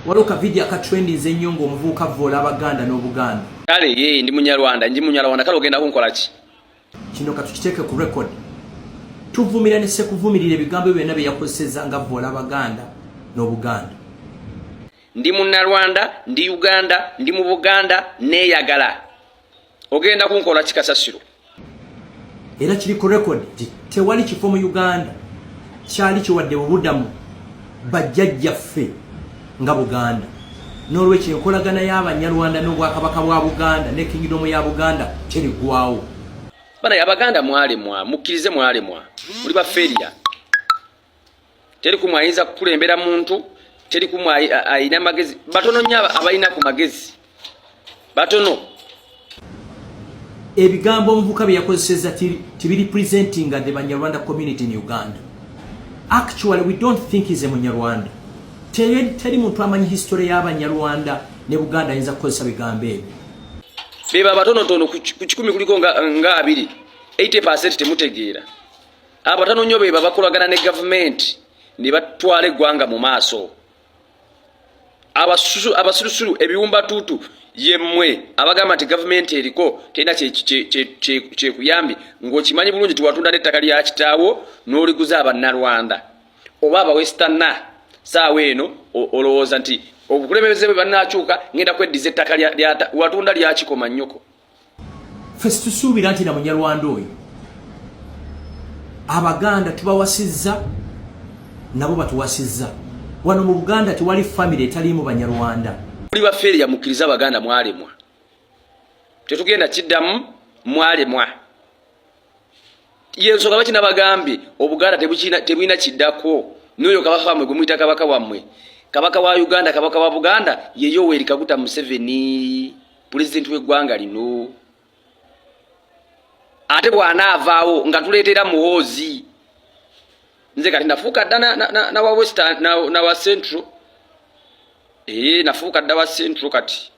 Waloka video akatrendi ze nyongo omuvuka vola abaganda n'obuganda. Kale ye ndi munyarwanda kale ogenda kunkola ki? Kino katukiteke ku record. Tuvumira ne sekuvumirira ebigambo byonna bye yakozeseza nga vola abaganda n'obuganda. Ndi munnarwanda, ndi Uganda, ndi mu Buganda neeyagala. Ogenda kunkola ki kasasiro? Era kiri ku record tewali kifo mu Uganda kyali kiwadde obuddamu bajjajjaffe nga Buganda. N'olwekyo enkolagana y'Abanyarwanda n'Obwakabaka bwa Buganda ne Kingdom ya Buganda terigwawo. Bana Abaganda mwalemwa, mukkirize mwalemwa. Muli ba failure. Teri kumwayinza kukulembera muntu, teri ayina magezi. Batono nnyo abalina ku magezi. Batono. Ebigambo omuvuka bye yakozeseza tibiri presenting the Banyarwanda community in Uganda. Actually, we don't think he's a Munyarwanda. Teri muntu amanyi history y'Abanyarwanda ne Buganda ayinza kukozesa bigambo ebyo. Beba batono ku 10 kuliko nga 2. 80% temutegeera. Abatono nnyo beba bakolagana ne government ne batwala eggwanga mu maaso. Abasulusulu ebiwumba tutu yemmwe abagamba nti government eriko tena kye kuyambi ng'okimanyi bulungi tuwatunda n'ettaka lya kitaawo n'oliguza Abannarwanda oba Abawestern saawa eno olowooza nti obukulembeze bwe bannaakyuka ngenda kweddiza ettaka watunda lya kikoma nnyoko. Ffe tusuubira nti na Munyarwanda oyo Abaganda tubawasizza nabo batuwasizza. Wano mu Buganda tewali family etaliimu Banyarwanda. Muli ba failure mukkiriza Abaganda mwalemwa. Tetugenda kiddamu mwalemwa. Yensonga bakina bagambye Obuganda tebulina kiddako. N'oyo kabaka wamwe gwe muyita kabaka wammwe. Kabaka wa Uganda, kabaka wa Buganda ye Yoweri Kaguta Museveni, president w'eggwanga lino. Ate bw'anaavaawo nga tuleetera muhoozi. Nze kati nafuuka dda na wa Western na wa Central. Nafuuka dda wa Central kati.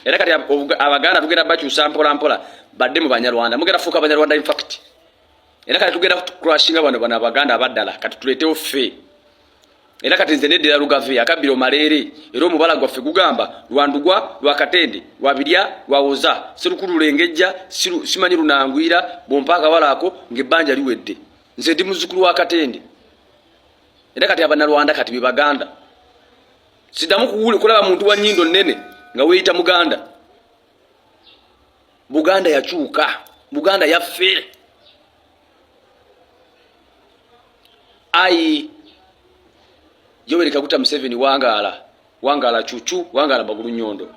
Era kati Abaganda tugenda bakyusa mpola badde mu Banyarwanda. Mugenda fuuka Abanyarwanda in fact. Era kati tugenda crashinga bano Abaganda abaddala kati tuleetewo ffe. Era kati nze neddira Lugave Akabiro Maleere era omubala gwaffe gugamba Lwandugwa Lwakatende Lwabirya Lwawoza Serukulu Lengejja simanyi Lunangwira bompaka walaako ng'ebbanja liwedde. Nze ndi muzzukulu wa Katende. Era kati Abannarwanda kati be Baganda. Sidamu kulaba muntu wa nnyindo nnene nga weeyita Muganda. Buganda yakyuka. Buganda yaffe. Ai Yoweri Kaguta Museveni wangaala cucu wangaala magulu nyondo.